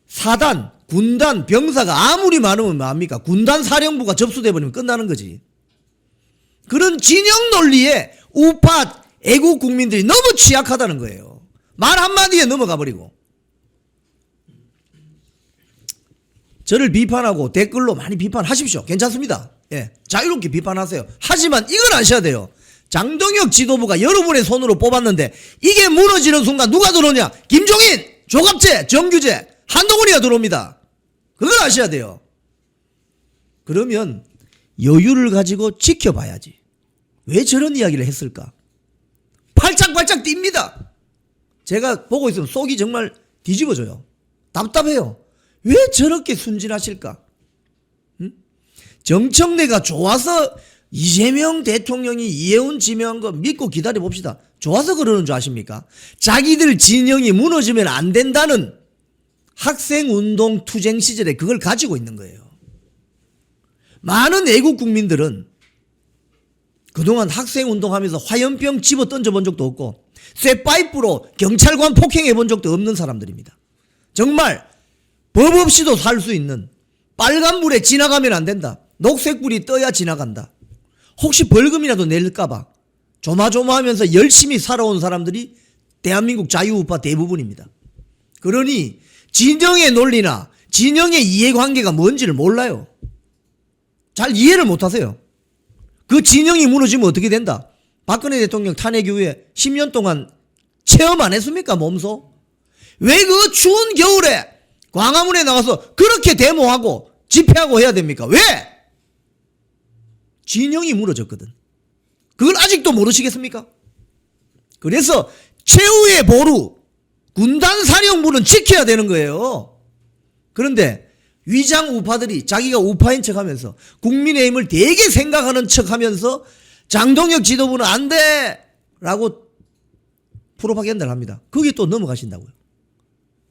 사단, 군단, 병사가 아무리 많으면 뭐합니까? 군단 사령부가 접수돼 버리면 끝나는 거지. 그런 진영 논리에 우파 애국 국민들이 너무 취약하다는 거예요. 말 한마디에 넘어가 버리고. 저를 비판하고 댓글로 많이 비판하십시오. 괜찮습니다. 예, 자유롭게 비판하세요. 하지만 이건 아셔야 돼요. 장동혁 지도부가 여러분의 손으로 뽑았는데 이게 무너지는 순간 누가 들어오냐? 김종인, 조갑재, 정규재, 한동훈이가 들어옵니다. 그걸 아셔야 돼요. 그러면 여유를 가지고 지켜봐야지. 왜 저런 이야기를 했을까? 팔짝팔짝 뜁니다. 제가 보고 있으면 속이 정말 뒤집어져요. 답답해요. 왜 저렇게 순진하실까? 응? 정청래가 좋아서 이재명 대통령이 이해운 지명한 거 믿고 기다려 봅시다. 좋아서 그러는 줄 아십니까? 자기들 진영이 무너지면 안 된다는 학생운동 투쟁 시절에 그걸 가지고 있는 거예요. 많은 애국 국민들은 그동안 학생운동하면서 화염병 집어 던져본 적도 없고 쇠파이프로 경찰관 폭행해 본 적도 없는 사람들입니다. 정말 법 없이도 살 수 있는, 빨간불에 지나가면 안 된다, 녹색불이 떠야 지나간다, 혹시 벌금이라도 낼까봐 조마조마하면서 열심히 살아온 사람들이 대한민국 자유우파 대부분입니다. 그러니 진영의 논리나 진영의 이해관계가 뭔지를 몰라요. 잘 이해를 못하세요. 그 진영이 무너지면 어떻게 된다? 박근혜 대통령 탄핵 이후에 10년 동안 체험 안 했습니까? 몸소? 왜 그 추운 겨울에 광화문에 나가서 그렇게 데모하고 집회하고 해야 됩니까? 왜? 진영이 무너졌거든. 그걸 아직도 모르시겠습니까? 그래서 최후의 보루, 군단사령부는 지켜야 되는 거예요. 그런데 위장 우파들이 자기가 우파인 척하면서 국민의힘을 되게 생각하는 척하면서 장동혁 지도부는 안 돼! 라고 프로파간다를 합니다. 거기 또 넘어가신다고요.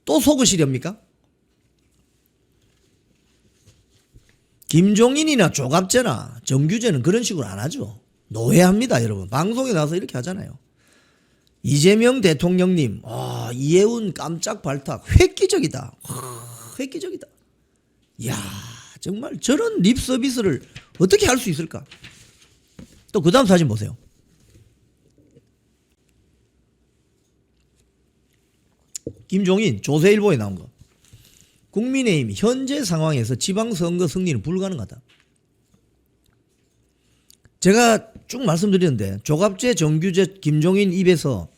또 속으시렵니까? 김종인이나 조갑재나 정규재는 그런 식으로 안 하죠. 노예합니다, 여러분. 방송에 나와서 이렇게 하잖아요. 이재명 대통령님, 이해운 깜짝 발탁, 획기적이다. 획기적이다. 이야, 정말 저런 립 서비스를 어떻게 할 수 있을까? 또 그 다음 사진 보세요. 김종인, 조세일보에 나온 거. 국민의힘 현재 상황에서 지방선거 승리는 불가능하다. 제가 쭉 말씀드리는데 조갑재, 정규재, 김종인 입에서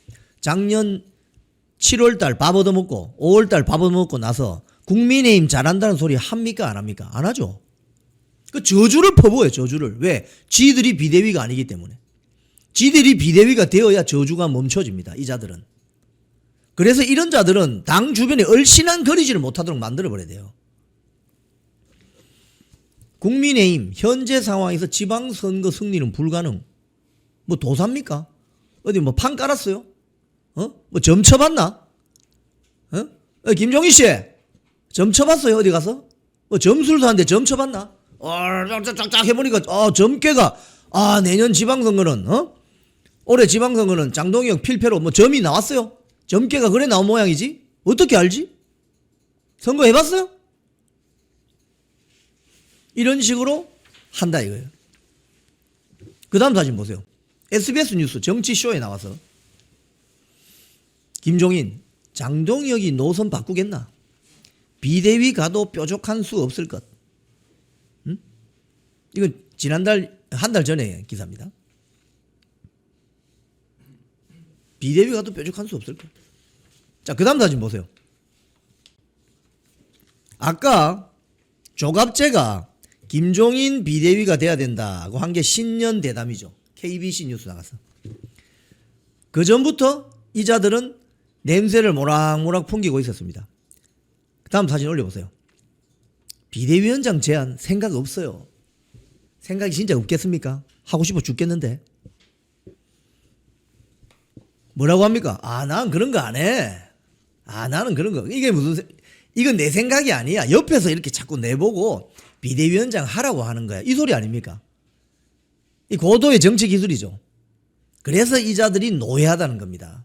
작년 7월달 밥 얻어먹고 5월달 밥 얻어먹고 나서 국민의힘 잘한다는 소리 합니까 안 합니까? 안 하죠. 그 저주를 퍼부어요. 저주를. 왜? 지들이 비대위가 아니기 때문에. 지들이 비대위가 되어야 저주가 멈춰집니다. 이 자들은. 그래서 이런 자들은 당 주변에 얼씬한 거리지를 못하도록 만들어버려야 돼요. 국민의힘 현재 상황에서 지방선거 승리는 불가능. 뭐 도사입니까? 어디 뭐 판 깔았어요? 뭐 점 쳐봤나? 김종인 씨 점 쳐봤어요? 어디 가서? 뭐 점수를 사는데 점 쳐봤나? 쫙쫙쫙 해보니까 점괘가 내년 지방선거는 올해 지방선거는 장동혁 필패로 뭐 점이 나왔어요? 점괘가 그래 나온 모양이지? 어떻게 알지? 선거 해봤어요? 이런 식으로 한다 이거예요. 그 다음 사진 보세요. SBS 뉴스 정치쇼에 나와서 김종인, 장동혁이 노선 바꾸겠나? 비대위 가도 뾰족한 수 없을 것. 이건 지난달 한 달 전에 기사입니다. 비대위 가도 뾰족한 수 없을 것. 자, 그 다음 사진 보세요. 아까 조갑제가 김종인 비대위가 돼야 된다고 한 게 신년 대담이죠. KBC 뉴스 나가서. 그 전부터 이 자들은 냄새를 모락모락 풍기고 있었습니다. 다음 사진 올려보세요. 비대위원장 제안 생각 없어요. 생각이 진짜 없겠습니까? 하고 싶어 죽겠는데. 뭐라고 합니까? 난 그런 거 안 해. 나는 그런 거. 이게 이건 내 생각이 아니야. 옆에서 이렇게 자꾸 내보고 비대위원장 하라고 하는 거야. 이 소리 아닙니까? 이 고도의 정치 기술이죠. 그래서 이 자들이 노예하다는 겁니다.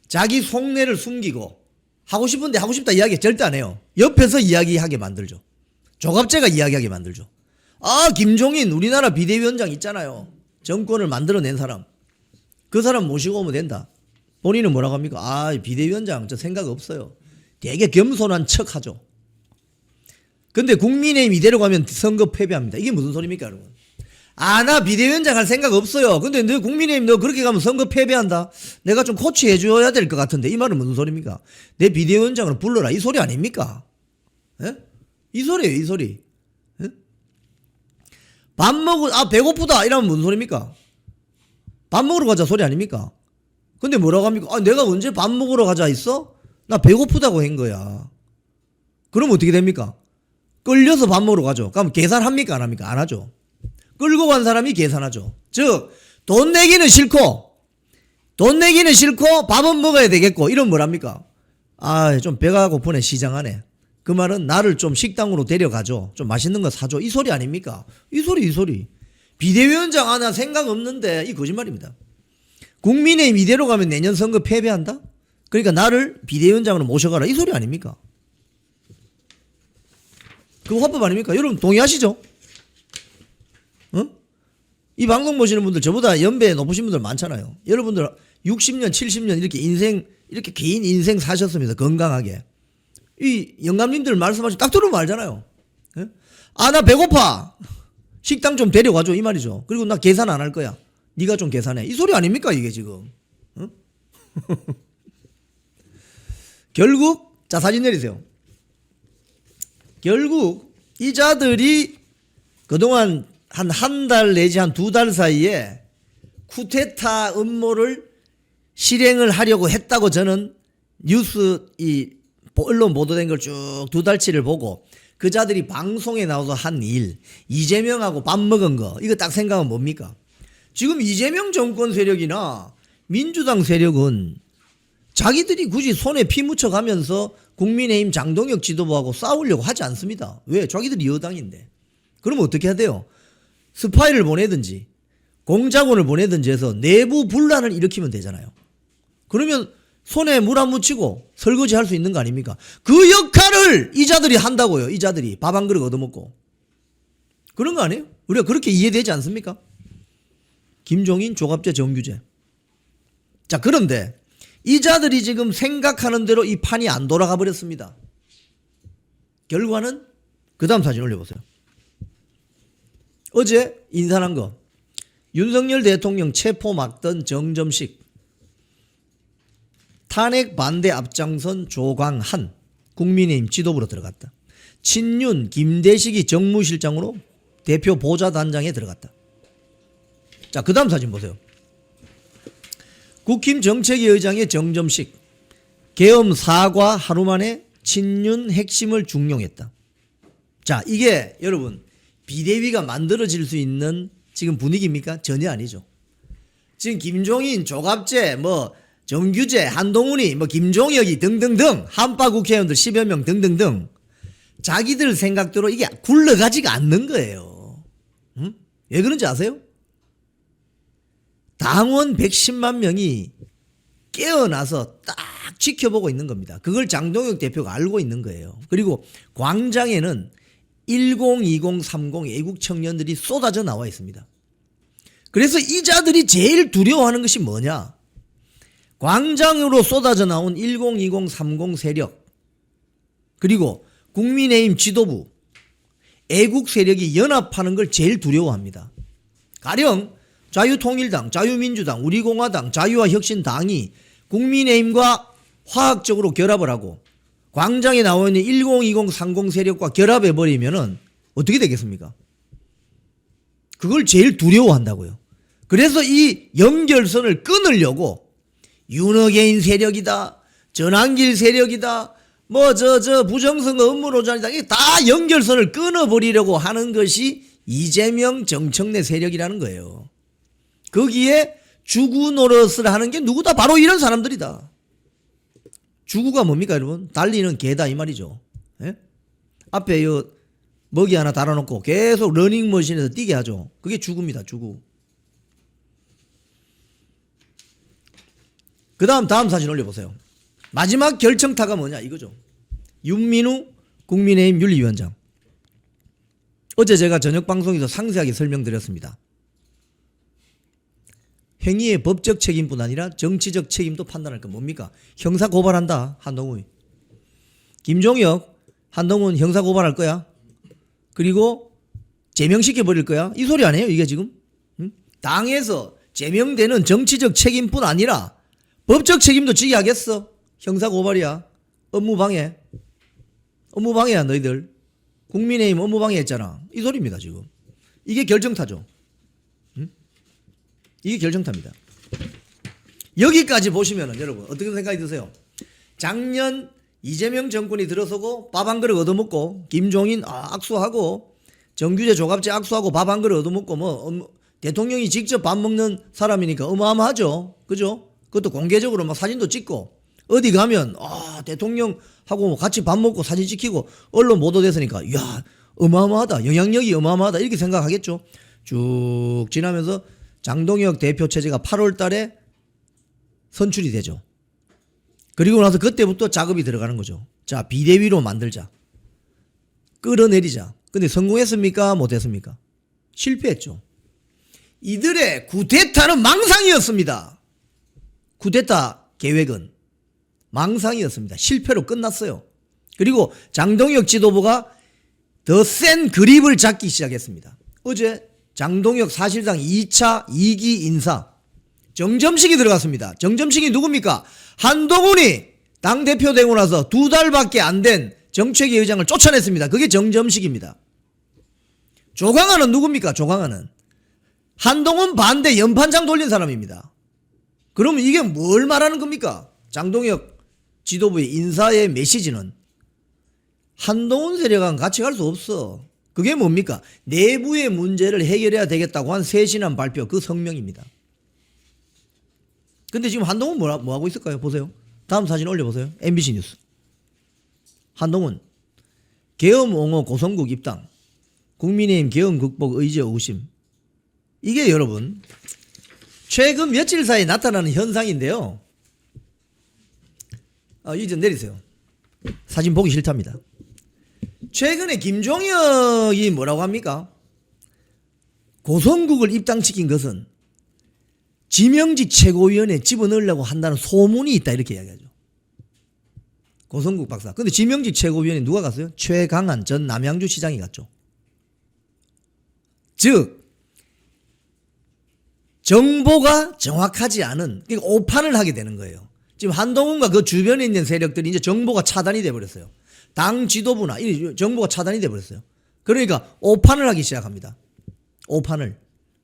자기 속내를 숨기고 하고 싶은데 하고 싶다 이야기 절대 안 해요. 옆에서 이야기하게 만들죠. 조갑제가 이야기하게 만들죠. 김종인 우리나라 비대위원장 있잖아요. 정권을 만들어낸 사람. 그 사람 모시고 오면 된다. 본인은 뭐라고 합니까? 비대위원장 저 생각 없어요. 되게 겸손한 척하죠. 근데 국민의힘 이대로 가면 선거 패배합니다. 이게 무슨 소리입니까 여러분? 나 비대위원장 할 생각 없어요. 근데 너 국민의힘 너 그렇게 가면 선거 패배한다. 내가 좀 코치해 줘야 될 것 같은데 이 말은 무슨 소리입니까? 내 비대위원장을 불러라 이 소리 아닙니까? 이 소리예요 이 소리. 밥 먹고 배고프다 이러면 무슨 소리입니까? 밥 먹으러 가자 소리 아닙니까? 근데 뭐라고 합니까? 내가 언제 밥 먹으러 가자 했어? 나 배고프다고 한 거야. 그럼 어떻게 됩니까? 끌려서 밥 먹으러 가죠. 그럼 계산합니까 안 합니까? 안 하죠. 끌고 간 사람이 계산하죠. 즉 돈 내기는 싫고 밥은 먹어야 되겠고 이러면 뭐랍니까? 좀 배가 고프네 시장 안에. 그 말은 나를 좀 식당으로 데려가줘. 좀 맛있는 거 사줘. 이 소리 아닙니까? 이 소리. 비대위원장 나 생각 없는데 이 거짓말입니다. 국민의힘 이대로 가면 내년 선거 패배한다? 그러니까 나를 비대위원장으로 모셔가라. 이 소리 아닙니까? 그거 화법 아닙니까? 여러분 동의하시죠? 이 방송 보시는 분들 저보다 연배 높으신 분들 많잖아요. 여러분들 60년 70년 이렇게 긴 인생 사셨습니다. 건강하게. 이 영감님들 말씀하시면 딱 들으면 알잖아요. 나 배고파. 식당 좀 데려가줘 이 말이죠. 그리고 나 계산 안 할 거야. 네가 좀 계산해. 이 소리 아닙니까 이게 지금. 결국 자 사진 내리세요. 결국 이 자들이 그동안 한 달 내지 한 두 달 사이에 쿠데타 음모를 실행을 하려고 했다고 저는 뉴스 언론 보도된 걸 쭉 두 달치를 보고 그 자들이 방송에 나와서 한 일, 이재명하고 밥 먹은 거 이거 딱 생각하면 뭡니까? 지금 이재명 정권 세력이나 민주당 세력은 자기들이 굳이 손에 피 묻혀가면서 국민의힘 장동혁 지도부하고 싸우려고 하지 않습니다. 왜? 자기들이 여당인데. 그러면 어떻게 해야 돼요? 스파이를 보내든지 공작원을 보내든지 해서 내부 분란을 일으키면 되잖아요. 그러면 손에 물 안 묻히고 설거지 할 수 있는 거 아닙니까? 그 역할을 이 자들이 한다고요. 이 자들이 밥 한 그릇 얻어먹고. 그런 거 아니에요? 우리가 그렇게 이해되지 않습니까? 김종인, 조갑제, 정규제. 자, 그런데 이 자들이 지금 생각하는 대로 이 판이 안 돌아가 버렸습니다. 결과는 그 다음 사진 올려보세요. 어제 인사한 거 윤석열 대통령 체포 막던 정점식 탄핵 반대 앞장선 조광한 국민의힘 지도부로 들어갔다. 친윤 김대식이 정무실장으로 대표 보좌단장에 들어갔다. 자, 그 다음 사진 보세요. 국힘 정책위 의장의 정점식 계엄 사과 하루 만에 친윤 핵심을 중용했다. 자, 이게 여러분 비대위가 만들어질 수 있는 지금 분위기입니까? 전혀 아니죠. 지금 김종인, 조갑재, 뭐 정규재, 한동훈이, 뭐 김종혁이 등등등 한파 국회의원들 10여 명 등등등 자기들 생각대로 이게 굴러가지가 않는 거예요. 응? 왜 그런지 아세요? 당원 110만 명이 깨어나서 딱 지켜보고 있는 겁니다. 그걸 장동혁 대표가 알고 있는 거예요. 그리고 광장에는 10, 20, 30 애국 청년들이 쏟아져 나와 있습니다. 그래서 이 자들이 제일 두려워하는 것이 뭐냐? 광장으로 쏟아져 나온 10, 20, 30 세력 그리고 국민의힘 지도부 애국 세력이 연합하는 걸 제일 두려워합니다. 가령 자유통일당, 자유민주당, 우리공화당, 자유와 혁신당이 국민의힘과 화학적으로 결합을 하고 광장에 나와 있는 10, 20, 30 세력과 결합해버리면 어떻게 되겠습니까? 그걸 제일 두려워한다고요. 그래서 이 연결선을 끊으려고 윤어게인 세력이다, 전환길 세력이다, 뭐 부정선거 음모론자이다, 이게 다 연결선을 끊어버리려고 하는 것이 이재명 정청래 세력이라는 거예요. 거기에 주구 노릇을 하는 게 누구다? 바로 이런 사람들이다. 주구가 뭡니까 여러분? 달리는 개다 이 말이죠. 예? 앞에 요 먹이 하나 달아놓고 계속 러닝머신에서 뛰게 하죠. 그게 주구입니다. 주구. 그 다음 사진 올려보세요. 마지막 결정타가 뭐냐 이거죠. 윤민우 국민의힘 윤리위원장. 어제 제가 저녁 방송에서 상세하게 설명드렸습니다. 행위의 법적 책임뿐 아니라 정치적 책임도 판단할 건 뭡니까? 형사 고발한다. 한동훈. 김종혁, 한동훈 형사 고발할 거야. 그리고 제명시켜버릴 거야. 이 소리 아니에요 이게 지금? 응? 당에서 제명되는 정치적 책임뿐 아니라 법적 책임도 지게 하겠어. 형사 고발이야. 업무방해. 업무방해야 너희들. 국민의힘 업무방해 했잖아. 이 소리입니다 지금. 이게 결정타죠. 응? 이게 결정타입니다. 여기까지 보시면은 여러분 어떻게 생각이 드세요? 작년 이재명 정권이 들어서고 밥 한 그릇 얻어먹고 김종인 악수하고 정규재 조갑재 악수하고 밥 한 그릇 얻어먹고 뭐 대통령이 직접 밥 먹는 사람이니까 어마어마하죠. 그죠? 그것도 공개적으로 막 사진도 찍고 어디 가면 대통령하고 같이 밥 먹고 사진 찍히고 언론 보도됐으니까 이야 어마어마하다. 영향력이 어마어마하다. 이렇게 생각하겠죠. 쭉 지나면서 장동혁 대표 체제가 8월 달에 선출이 되죠. 그리고 나서 그때부터 작업이 들어가는 거죠. 자, 비대위로 만들자. 끌어내리자. 근데 성공했습니까? 못했습니까? 실패했죠. 이들의 쿠데타는 망상이었습니다. 쿠데타 계획은 망상이었습니다. 실패로 끝났어요. 그리고 장동혁 지도부가 더 센 그립을 잡기 시작했습니다. 어제 장동혁 사실상 2차 2기 인사 정점식이 들어갔습니다. 정점식이 누굽니까? 한동훈이 당대표 되고 나서 2달밖에 안 된 정책위 의장을 쫓아냈습니다. 그게 정점식입니다. 조광안은 누굽니까? 조광안은 한동훈 반대 연판장 돌린 사람입니다. 그러면 이게 뭘 말하는 겁니까? 장동혁 지도부의 인사의 메시지는 한동훈 세력과는 같이 갈 수 없어. 그게 뭡니까? 내부의 문제를 해결해야 되겠다고 한 쇄신한 발표 그 성명입니다. 근데 지금 한동훈 뭐 하고 있을까요? 보세요. 다음 사진 올려보세요. MBC 뉴스. 한동훈 계엄 옹호 고성국 입당. 국민의힘 계엄 극복 의지 의심. 이게 여러분 최근 며칠 사이에 나타나는 현상인데요. 이제 내리세요. 사진 보기 싫답니다. 최근에 김종혁이 뭐라고 합니까? 고성국을 입당시킨 것은 지명직 최고위원회에 집어넣으려고 한다는 소문이 있다 이렇게 이야기하죠. 고성국 박사. 근데 지명직 최고위원회 누가 갔어요? 최강한 전 남양주 시장이 갔죠. 즉 정보가 정확하지 않은 그러니까 오판을 하게 되는 거예요. 지금 한동훈과 그 주변에 있는 세력들이 이제 정보가 차단이 돼버렸어요. 당 지도부나 이 정보가 차단이 돼버렸어요. 그러니까 오판을 하기 시작합니다. 오판을.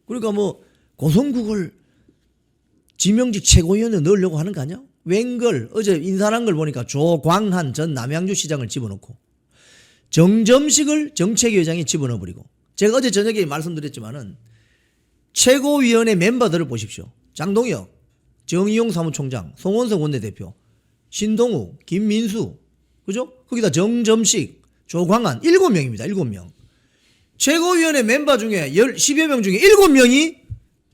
그러니까 뭐 고성국을 지명직 최고위원에 넣으려고 하는 거 아니야? 웬걸 어제 인사한 걸 보니까 조광한 전 남양주 시장을 집어넣고 정점식을 정책위 회장에 집어넣어버리고, 제가 어제 저녁에 말씀드렸지만은 최고위원회 멤버들을 보십시오. 장동혁, 정의용 사무총장, 송원석 원내대표, 신동욱, 김민수, 그죠? 거기다 정점식, 조광한 7명입니다. 7명. 최고위원회 멤버 중에 10여 명 중에 7명이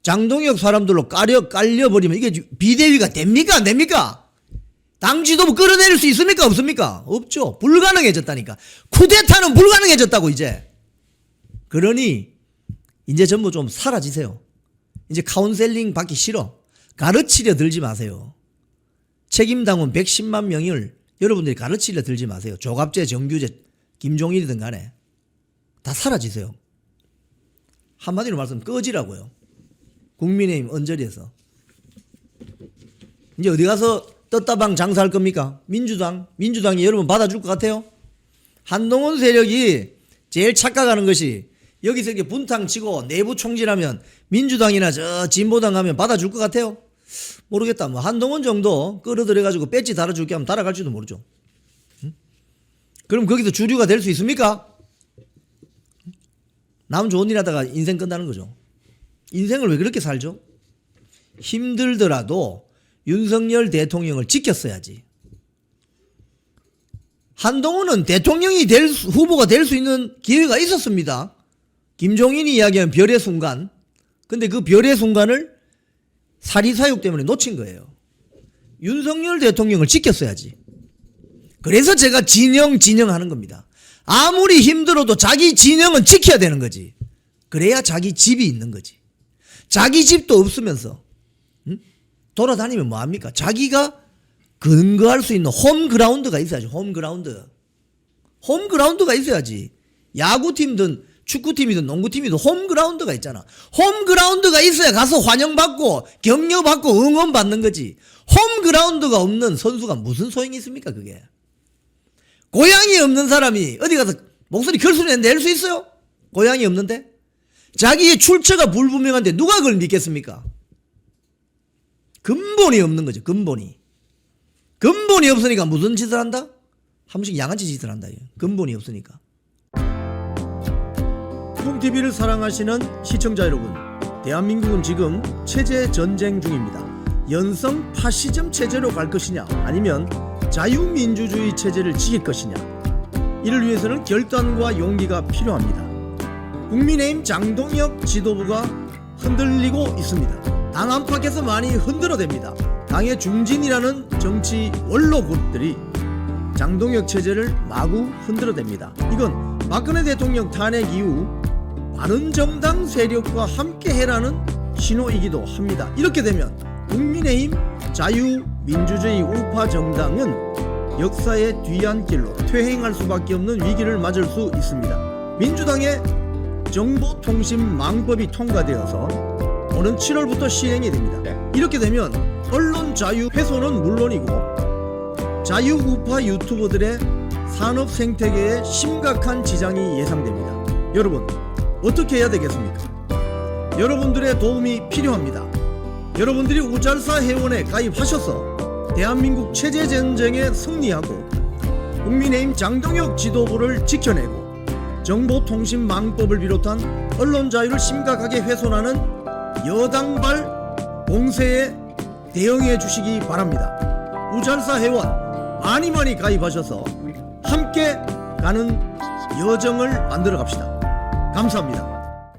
장동혁 사람들로 깔려버리면 이게 비대위가 됩니까? 안 됩니까? 당 지도부 끌어내릴 수 있습니까? 없습니까? 없죠. 불가능해졌다니까. 쿠데타는 불가능해졌다고 이제. 그러니 이제 전부 좀 사라지세요. 이제 카운셀링 받기 싫어. 가르치려 들지 마세요. 책임당원 110만 명을 여러분들이 가르치려 들지 마세요. 조갑재, 정규재, 김종일이든 간에 다 사라지세요. 한마디로 말씀 꺼지라고요. 국민의힘 언저리에서. 이제 어디 가서 떴다방 장사할 겁니까? 민주당이 여러분 받아줄 것 같아요? 한동훈 세력이 제일 착각하는 것이 여기서 이렇게 분탕 치고 내부 총질하면 민주당이나 저 진보당 가면 받아줄 것 같아요? 모르겠다. 뭐 한동훈 정도 끌어들여가지고 배지 달아줄게 하면 달아갈지도 모르죠. 응? 그럼 거기서 주류가 될 수 있습니까? 남 좋은 일 하다가 인생 끝나는 거죠. 인생을 왜 그렇게 살죠? 힘들더라도 윤석열 대통령을 지켰어야지. 한동훈은 대통령이 후보가 될 수 있는 기회가 있었습니다. 김종인이 이야기한 별의 순간. 근데 그 별의 순간을 사리사욕 때문에 놓친 거예요. 윤석열 대통령을 지켰어야지. 그래서 제가 진영하는 겁니다. 아무리 힘들어도 자기 진영은 지켜야 되는 거지. 그래야 자기 집이 있는 거지. 자기 집도 없으면서 돌아다니면 뭐합니까? 자기가 근거할 수 있는 홈그라운드가 있어야지. 홈그라운드가 있어야지. 야구팀든 축구팀이든 농구팀이든 홈그라운드가 있잖아. 홈그라운드가 있어야 가서 환영받고 격려받고 응원받는 거지. 홈그라운드가 없는 선수가 무슨 소용이 있습니까 그게. 고향이 없는 사람이 어디 가서 목소리 결소리 낼 수 있어요? 고향이 없는데? 자기의 출처가 불분명한데 누가 그걸 믿겠습니까? 근본이 없는 거죠. 근본이 없으니까 무슨 짓을 한다? 한 번씩 양아치 짓을 한다. 근본이 없으니까. 콩TV를 사랑하시는 시청자 여러분, 대한민국은 지금 체제 전쟁 중입니다. 연성 파시즘 체제로 갈 것이냐 아니면 자유민주주의 체제를 지킬 것이냐, 이를 위해서는 결단과 용기가 필요합니다. 국민의힘 장동혁 지도부가 흔들리고 있습니다. 당 안팎에서 많이 흔들어댑니다. 당의 중진이라는 정치 원로 그룹들이 장동혁 체제를 마구 흔들어댑니다. 이건 박근혜 대통령 탄핵 이후 바른정당 세력과 함께해라는 신호이기도 합니다. 이렇게 되면 국민의힘 자유민주주의 우파 정당은 역사의 뒤안길로 퇴행할 수밖에 없는 위기를 맞을 수 있습니다. 민주당의 정보통신망법이 통과되어서 오는 7월부터 시행이 됩니다. 이렇게 되면 언론 자유 훼손은 물론이고 자유우파 유튜버들의 산업 생태계에 심각한 지장이 예상됩니다. 여러분, 어떻게 해야 되겠습니까? 여러분들의 도움이 필요합니다. 여러분들이 우잘사 회원에 가입하셔서 대한민국 체제 전쟁에 승리하고 국민의힘 장동혁 지도부를 지켜내고 정보통신망법을 비롯한 언론 자유를 심각하게 훼손하는 여당발 공세에 대응해 주시기 바랍니다. 우잘사 회원 많이 가입하셔서 함께 가는 여정을 만들어 갑시다. 감사합니다.